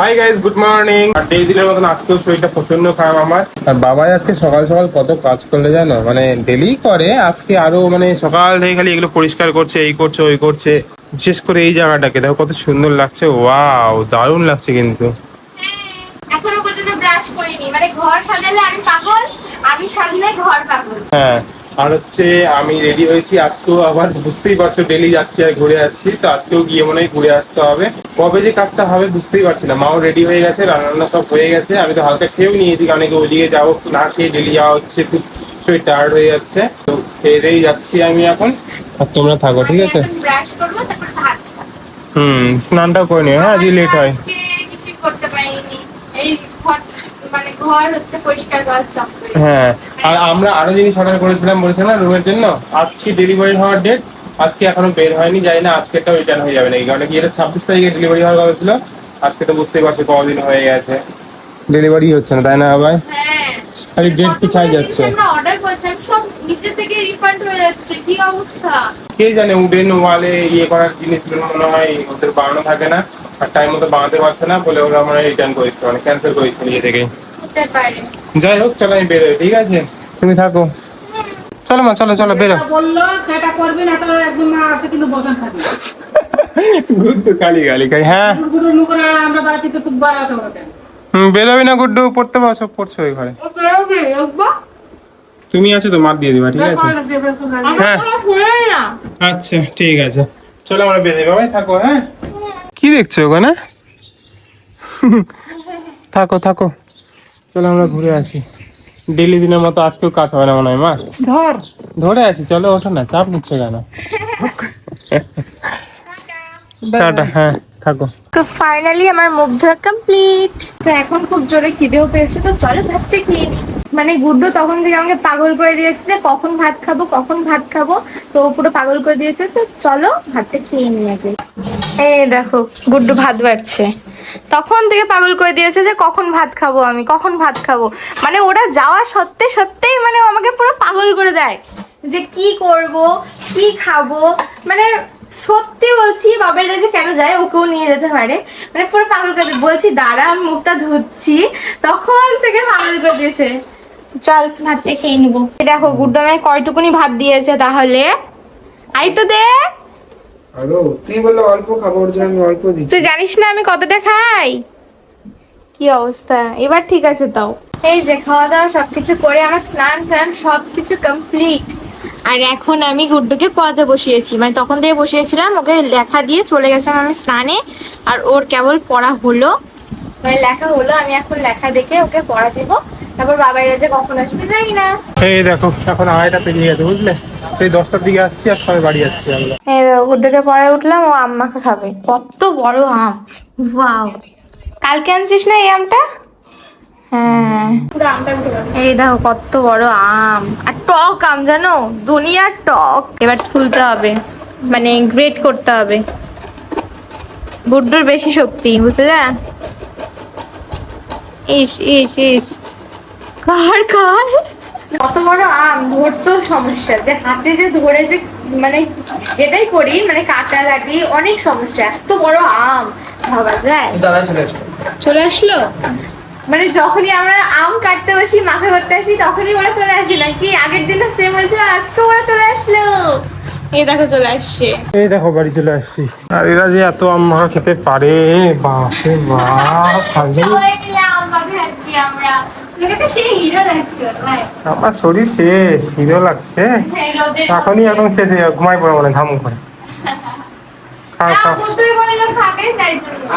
High guys, good morning. আর day দিনের মতন আজকেও শরীরটা প্রচন্ড খারাপ আমার। আর বাবাই আজকে সকাল সকাল কত কাজ করলে জানো, মানে ডেলি করে, আজকে আরো মানে সকাল থেকে খালি এগুলো পরিষ্কার করছে, এই করছে ওই করছে। বিশেষ করে এই জায়গাটাকে দেখো কত সুন্দর লাগছে, ওয়াও দারুণ লাগছে কিন্তু। এখনো পর্যন্ত ব্রাশ করিনি, মানে ঘর সাজালে আমি পাগল, আমি সাজলে ঘর পাগল। হ্যাঁ, আর হচ্ছে আমি রেডি হয়েছি আজকেও, আবার বুঝতেই পারছো ডেলি যাচ্ছি আর ঘুরে আসছি, তো আজকেও গিয়ে মনে হয় ঘুরে আসতে হবে। কবে যে কাজটা হবে বুঝতেই পারছি না। মাও রেডি হয়ে গেছে, রান্না সব হয়ে গেছে, আমি তো হালকা খেয়েও নিয়েছি, কারণ ওইদিকে যাবো না খেয়ে ডেলি যাওয়া হচ্ছে, খুব শরীর টায়ার্ড হয়ে যাচ্ছে। তো খেয়ে দিয়েই যাচ্ছি আমি এখন, আর তোমরা থাকো, ঠিক আছে? ব্রাশ করবো, তারপর ভাত খাবো। স্নানটাও করে নিও, হ্যাঁ, আজকে লেট হয়। আজকে কিছুই করতে পারিনি, এই ঘর মানে ঘর হচ্ছে পরিষ্কার করার চাপ। হ্যাঁ, আর আমরা আরো জিনিস অর্ডার করেছিলাম, বলেছিলাম না রুমের জন্য, আজকে ডেলিভারি হওয়ার ডেট, আজকে এখনো বের হয়নি, জানি না আজকেটাও রিটার্ন হয়ে যাবে নাকি, কারণ কি এটা 26 তারিখে ডেলিভারি হওয়ার কথা ছিল। আজকে তো বুঝতেই পারছো কদিন হয়ে গেছে, ডেলিভারি হচ্ছে না, তাই না ভাই? হ্যাঁ, খালি ডেট পিছাই যাচ্ছে। আমরা অর্ডার করেছিলাম, সব নিজে থেকে রিফান্ড হয়ে যাচ্ছে, কি অবস্থা! কে জানে, উডেন ওয়ালে ইয়ে করার জিনিসগুলো মনে হয় ওদের বানানো থাকে না, আর টাইম মতো বানাতে পারছে না বলে ওরা মানে রিটার্ন করে দিচ্ছে, মানে ক্যান্সেল করে দিচ্ছে নিজে থেকে। হতে পারে। যাই হোক, চলো আমি বেরোই, ঠিক আছে? তুমি থাকো, চলো মা, চলো চলো বেরো। বললো সেটা করবি না, তো একদম আছে কিন্তু বসান থাকবে। গুড্ডু কালি গালি খাই, হ্যাঁ। গুরু করে আমরা বাড়ি থেকে তুই বাড়াতে হবে। বেরোবি না গুড্ডু, পড়তে বসো, পড়ছো ওই ঘরে। ও বেরোবে, রোববা? তুমি আছো তো, মার দিয়ে দিবা, ঠিক আছে? হ্যাঁ। আমার খুলে না। আচ্ছা ঠিক আছে, চলো আমরা বেরোই, বাবাই থাকো, হ্যাঁ। কি দেখছো ওখানে? থাকো থাকো, চলো আমরা ঘুরে আসি। ডেলি দিনের মতো আজকেও কাজ হবে না মনে হয়, মা। ধরে আছি, চলো ওঠো না, চাপ নিচ্ছে কেন? টাটা, হ্যাঁ থাকো। তো ফাইনালি আমার মুখ ধোয়া কমপ্লিট। তো এখন খুব জোরে খিদেও পেয়েছে, তো চলো ভাতটা খেয়ে নিই। মানে গুড্ডু তখন থেকে আমাকে পাগল করে দিয়েছে যে কখন ভাত খাবো কখন ভাত খাবো, তো ও পুরো পাগল করে দিয়েছে। তো চলো ভাতটা খেয়ে নিই আগে। এই দেখো গুড্ডু ভাত বাড়ছে, তখন থেকে পাগল করে দিয়েছে যে কখন ভাত খাবো, আমি কখন ভাত খাবো। মানে ওরা যাওয়া সত্ত্বেই মানে ও আমাকে পুরো পাগল করে দেয় যে কি করব কি খাবো। মানে সত্যি বলছি, বাবাইরা যে কেন যায়, ওকেও নিয়ে যেতে পারে। মানে পুরো পাগল করে বলছি দাঁড়া আমি মুখটা ধুচ্ছি, তখন থেকে পাগল করে দিয়েছে। চল ভাতটা খেয়ে নিবো। দেখো গুড্ডু আমায় কয়টুকুনি ভাত দিয়েছে, তাহলে আরেকটু দে। হ্যালো, তুই বললে অল্প খাবো, ওর জন্য আমি অল্প দিচ্ছি। তুই জানিস না আমি কতটা খাই, কি অবস্থা। এবার ঠিক আছে তাও। এই যে খাওয়া দাওয়া সবকিছু করে আমার স্নান টান সবকিছু কমপ্লিট। আর এখন আমি গুড্ডুকে পড়াতে বসিয়েছি, মানে তখন থেকে বসিয়েছিলাম, ওকে লেখা দিয়ে চলে গেছিলাম আমি স্নানে। আর ওর কেবল পড়া হলো, মানে লেখা হলো, আমি এখন লেখা দেখে ওকে পড়া দেবো। তারপর বাবাইরা যে কখন আসবে জানি না। এই দেখো এখন 2:30 পেরিয়ে গেছে, বুঝলে? সেই 10টার দিকে আসছি আর সবাই বাড়ি যাচ্ছি আমরা। এই দেখো গুড্ডুকে পড়ায় উঠলাম, ও আম মাখা খাবে। কত বড় আম, ওয়াও! কালকে আনছিস না এই আমটা? হ্যাঁ, এই দেখো কত বড় আম, আর টক আম জানো, দুনিয়ার টক। এবার তুলতে হবে, মানে গ্রেট করতে হবে। গুড্ডুর বেশি শক্তি, বুঝলে? ইস ইস ইস, কার কার কত বড় আম, ধরতেও সমস্যা, যে হাতে যে ধরে যে মানে যেটাই করি মানে কাটা কাটি অনেক সমস্যা। এত বড় আম ভাবা যায়? চলে আসলো। মানে যখনই আমরা আম কাটতে বসি মাখা করতে আসি তখনই ওরা চলে আসে, নাকি আগের দিনও সেম হয়েছিল, আজকে ওরা চলে আসলো। এই দেখো চলে আসছে। এই দেখো বাড়ি চলে আসছি। আর এরা যে এত আম মাখা খেতে পারে, বাপরে বাপ! সবাই মিলে আম মাখা খাচ্ছি আমরা, লোকে তো সেই হিরো লাগছে ভাই। আমার শরীর শেষ, হিরো লাগছে। এখনই এখন শেষ হয়ে যাবে, ঘুমাই পড়ে মনে ধাম করে। খাও খাও। গুড্ডুই বললো খাবে, তাই জন্য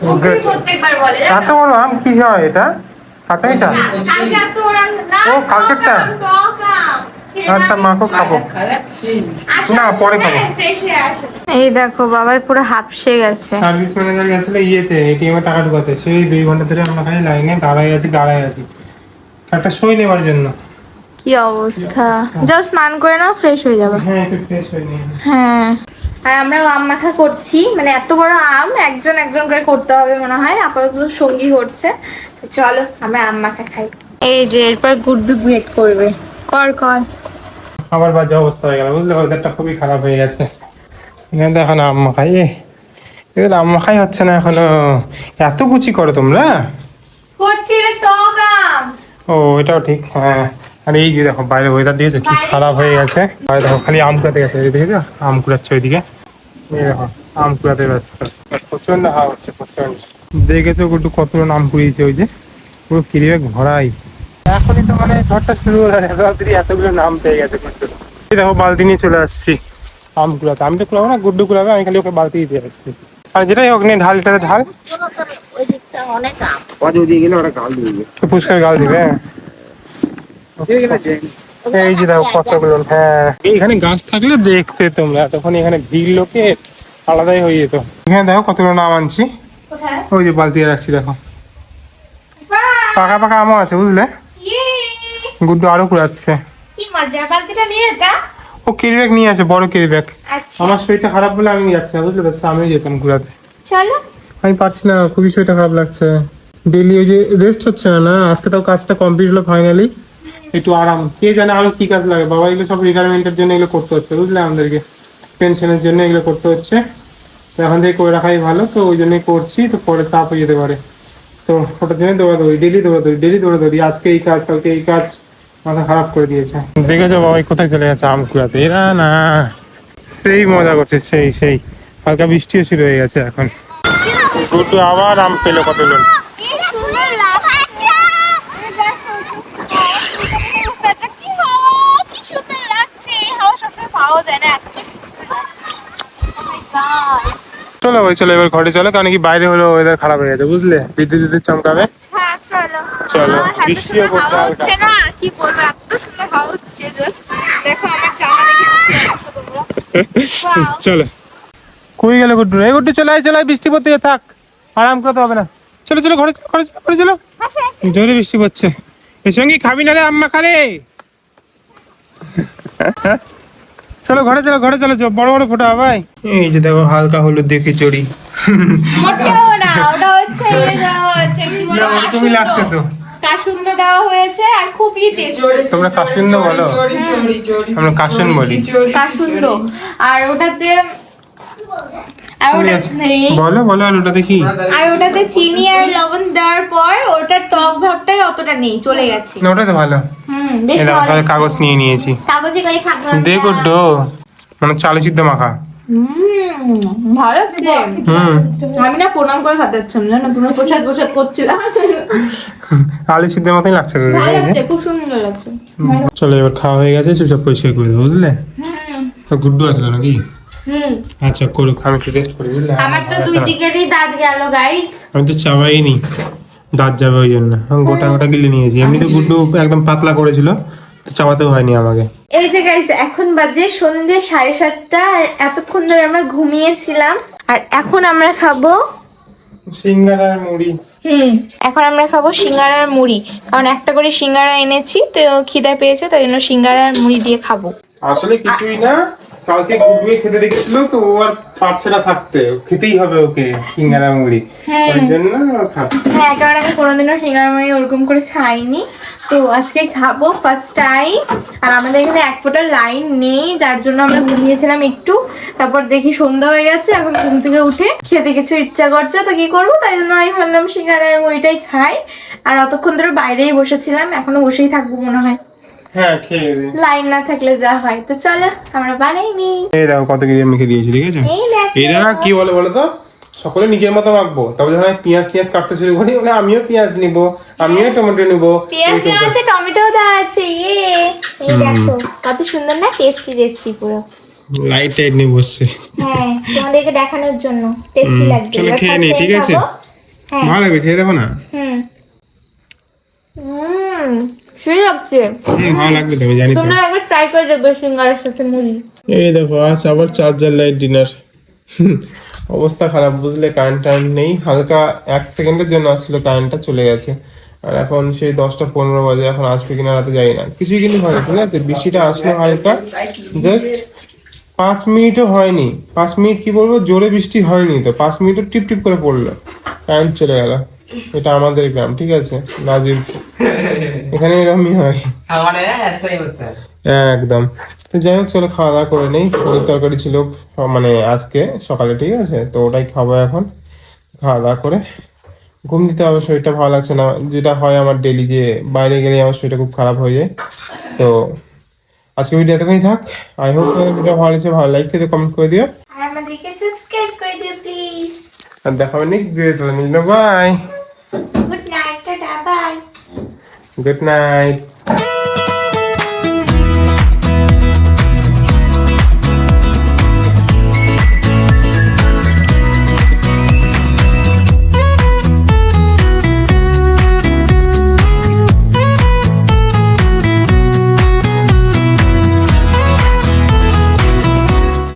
গুড্ডুই প্রত্যেকবার বলে। এত বড় আম কি হয় এটা? কাঁচা এটা? কালকে এত ওরা না, ও, কালকেরটা? টক আম। আচ্ছা মাখো, খাবো না, পরে খাবো। এই দেখো বাবার পুরো হাঁপসে গেছে। সার্ভিস ম্যানেজার গেছিল ইয়েতে, এটিএম এ টাকা ঢুকাতে, সেই 2 ঘন্টা ধরে আমরা খালি লাইনে দাঁড়াই আছি একটা সই নেবার জন্য। কি অবস্থা, যাও স্নান করে নাও, ফ্রেশ হয়ে যাবে। হ্যাঁ একটু ফ্রেশ হয়ে নিয়ে। হ্যাঁ, আর আমরাও আম মাখা করছি, মানে এত বড় আম একজন একজন করে করতে হবে মনে হয়, আপাতত সঙ্গী করছে। তো চলো আমরা আম মাখা খাই। এই যে এরপর গুড্ডু গ্রেট করবে, কর কর। আবার বাজে অবস্থা হয়ে গেল, বুঝলে? ওদেরটা খুবই খারাপ হয়ে গেছে। এখানে দেখো না আম্মা খাই, এগুলো আম মাখাই হচ্ছে না এখনো, এত কুচি করো তোমরা? করছি রে টক আম। ও এটাও ঠিক, হ্যাঁ। আর এই যে দেখো বাইরে ওয়েদার দিয়েছে কি বাইরে খারাপ হয়ে গেছে, বাইরে দেখো খালি আম কুড়াতে গেছে, এই দেখেছো আম কুড়াচ্ছে ওইদিকে, এই দেখো আম কুড়াতে ব্যস্ত। প্রচন্ড হাওয়া হচ্ছে, প্রচন্ড। দেখেছো গুড্ডু কতগুলো আম কুড়িয়েছে, ওই যে পুরো কিরিবে ভরাই। এখনই তো মানে ঝড়টা শুরু হলো, এতগুলো নাম পেয়ে গেছে গুড্ডু। এই দেখো বালতি নিয়ে চলে আসছি আম কুড়াতে। আমি তো কুড়াবো না, গুড্ডু কুড়াবে, আমি খালি ওকে বালতি দিয়ে আসছি। আর যেটাই হোক নিয়ে ঢাল, এটাতে ঢাল, ওই দিকটা অনেক আম। তো পুষ্কার গাল দিবে। এই যে দেখো কতগুলো, হ্যাঁ এইখানে গাছ থাকলে দেখতে তোমরা, তখন এখানে ভিড় লোকের আলাদাই হয়ে যেত। এখানে দেখো কতগুলো নাম আনছি, কোথায়? ওই যে বালতি রাখছি দেখো, পাকা পাকা আমও আছে বুঝলে। ইয়ে, গুড্ডু আরো কুড়াচ্ছে, কি মজা, বালতিটা নিয়ে যা। ও ক্যারি ব্যাগ নিয়ে আছে, বড় ক্যারি ব্যাগ। আচ্ছা আমার শরীরটা খারাপ বলে আমি যাচ্ছি না বুঝলে, তাছাড়া আমিও যেতাম ঘুরাতে। চলো। আমি পারছি না, খুবই শরীরটা খারাপ লাগছে। ডেলি ওই যে রেস্ট হচ্ছে না, না আজকে তাও কাজটা কমপ্লিট হলো ফাইনালি, একটু আরাম। কে জানে আরো কি কাজ লাগে, বাবা এগুলো সব রিটায়ারমেন্টের জন্য এগুলো করতে হচ্ছে বুঝলে, আমাদেরকে পেনশনের জন্য এগুলো করতে হচ্ছে। তো এখন থেকে করে রাখাই ভালো, তো ওই জন্যই করছি, তো পরে চাপ হয়ে যেতে পারে। তো ওটার জন্য দৌড়াদৌড়ি, ডেলি দৌড়াদৌড়ি, আজকে এই কাজ কালকে এই কাজ, মাথা খারাপ করে দিয়েছে। দেখেছো বাবা কোথায় চলে গেছে আম কুড়াতে, এরা না সেই মজা করছে, সেই সেই হালকা বৃষ্টিও শুরু হয়ে গেছে এখন। গুড্ডু আবার আম পেলো কতগুলো। কি সুন্দর লাগছে, কি হাওয়া, কি সুন্দর লাগছে। এই হাওয়া সবসময় পাওয়া যায় না, এত চলো ভাই চলো, এবার ঘরে চলো, কারণ কি বাইরে হলো ওয়েদার খারাপ হয়ে গেছে বুঝলে, বিদ্যুৎ চমকাবে। হ্যাঁ চলো। চলো, আমার এত বৃষ্টিও সুন্দর পড়ছে হাওয়া হালকা। হচ্ছে না, কি বলবো, এত সুন্দর হাওয়া হচ্ছে, জাস্ট দেখো আমার জামা দেখে বুঝতে পারছো তোমরা। Wow. চলো, কই গেল গুড্ডু? এই গুড্ডু চলে আয়, চলে আয়, বৃষ্টি পড়তে থাক, আরাম করতে হবে না। চলো চলো ঘরে চলো, ঘরে চলো, ঘরে চলো, জোরে বৃষ্টি পড়ছে। এর সঙ্গে খাবি না রে আম্মা খালে। চলো ঘরে চলো, ঘরে চলো, বড় বড় ফোটা ভাই। এই যে দেখো হালকা হলুদ দেখে চড়ি। মোটেও না, ওটা হচ্ছে ইয়ে দেওয়া হয়েছে, কি বলে, তুমি লাগছে তো, কাসুন্দ দেওয়া হয়েছে, আর খুবই টেস্টি। তোমরা কাসুন্দ বলো, আমরা কাসুন বলি। কাসুন্দ, আর ওটাতে, আর বলো বলো, আর ওটা দেখি। আর ওটাতে চিনি আর লবণ দেওয়ার পর ওটা টক ভাবটাই অতটা নেই, চলে গেছে। না ওটা তো ভালো। বেশ এটা ভালো। কাগজ নিয়ে নিয়েছি, কাগজে করে খাবো। দে গুড্ডু, মানে চালে সিদ্ধ মাখা। ভালো লাগছে। আমি না প্রণাম করে খাতে যাচ্ছিলাম, জানো তুমি প্রসাদ প্রসাদ করছিলাম। আলু সিদ্ধের মতোই লাগছে তো ভালো দেখে। লাগছে, খুব সুন্দর লাগছে। চলো এবার খাওয়া হয়ে গেছে, চুপচাপ পরিষ্কার করে দেবো বুঝলে। তো গুড্ডু আসলো নাকি? আচ্ছা করুক, আমি একটু রেস্ট করি বুঝলে। আমার তো দুই দিকেরই দাঁত গেল গাইস। আমি তো চাবাইনি, দাঁত যাবে ওই জন্য আমি গোটা গোটা গিলে নিয়েছি। এমনি তো গুড্ডু একদম পাতলা করেছিল, তো চাবাতেও হয়নি আমাকে। এই যে গাইস এখন বাজে সন্ধ্যে 7:30, আর এতক্ষণ ধরে আমরা ঘুমিয়েছিলাম, আর এখন আমরা খাবো সিঙ্গারা আর মুড়ি। এখন আমরা খাবো সিঙ্গারা আর মুড়ি, কারণ একটা করে সিঙ্গারা এনেছি, তো খিদে পেয়েছে, তাই জন্য সিঙ্গারা আর মুড়ি দিয়ে খাবো। আসলে কিছুই না, কালকে গুড্ডুকে খেতে দেখেছিল, তো ও আর পারছে না থাকতে, খেতেই হবে ওকে সিঙ্গারা মুড়ি, ওই জন্য খাচ্ছে। হ্যাঁ, কারণ আমি কোনোদিনও সিঙ্গারা মুড়ি ওরকম করে খাইনি, তো আজকে খাবো ফার্স্ট টাইম। আর আমাদের এখানে এক ফোঁটা লাইন নেই, যার জন্য আমরা ঘুমিয়েছিলাম একটু, তারপর দেখি সন্ধ্যা হয়ে গেছে, এখন ঘুম থেকে উঠে খেতে কিছু ইচ্ছা করছে, তো কি করবো, তাই জন্য আমি ভাবলাম সিঙ্গারা আর মুড়িটাই খাই। আর অতক্ষণ ধরে বাইরেই বসেছিলাম, এখনো বসেই থাকবো মনে হয়, হ্যাঁ খেয়ে দে। লাইন না থাকলে যা হয়। তো চলো আমরা বানাই নি। এই দেখো কত কিছু মেখে দিয়েছি, ঠিক আছে। এই দেখো। এরা কি বলে বলো তো, সকলে নিজের মতো মাখবো, তবে যখন আমি পেঁয়াজ কাটতে শুরু করি, মানে আমিও পেঁয়াজ নিব, আমিও টমেটো নিব। পেঁয়াজ দেওয়া আছে, টমেটো দেওয়া আছে, ইয়ে এই দেখো কত সুন্দর না, টেস্টি টেস্টি পুরো। লাইট টাইট নিয়ে বসছে। হ্যাঁ, তোমাদেরকে দেখানোর জন্য টেস্টি লাগবে। চলো এবার খেয়ে first নিই, time ঠিক আছে? খাবো। হ্যাঁ। ভালো লাগবে, খেয়ে দেখো না। সেই লাগছে। ভালো লাগবে তো, আমি জানি তো। তোমরা একবার ট্রাই করে দেখবে সিঙ্গারার সাথে মুড়ি। এই দেখো আজ আবার চার্জার লাইট ডিনার। অবস্থা খারাপ বুঝলে, কারেন্ট নেই, হালকা 1 সেকেন্ডের জন্য আসছিল, কারেন্টটা চলে গেছে। আর এখন সেই 10টা 15 বাজে, এখন আসবে কিনা রাতে যাই না, কিছুই কিন্তু হয়নি, ঠিক আছে। বৃষ্টিটা আসলো হালকা, জাস্ট 5 মিনিটও হয়নি, 5 মিনিট কি বলবো, জোরে বৃষ্টি হয়নি তো, 5 মিনিটও টিপ টিপ করে পড়লো, কারেন্ট চলে গেল। এটা আমাদের গ্রাম, ঠিক আছে, নাজির, এখানে এরকমই হয়। একদম। তো যাই হোক, চলো খাওয়া দাওয়া করে নেই। পনির তরকারি ছিল মানে আজকে সকালে, ঠিক আছে, তো ওটাই খাবো এখন। খাওয়া দাওয়া করে ঘুম দিতে হবে, শরীরটা ভালো লাগছে না, যেটা হয় আমার ডেলি, যে বাইরে গেলে আমার শরীরটা খুব খারাপ হয়ে যায়। তো আজকে ভিডিও এতখানি থাক। আই হোপ তোমাদের ভিডিও ভালো লাগছে, ভালো লাইক করে কমেন্ট করে দিও, আর আমাদেরকে সাবস্ক্রাইব করে দিও প্লিজ। আর দেখা হবে নেক্সট ভিডিওতে। Bye, good night, tata, bye. Good night.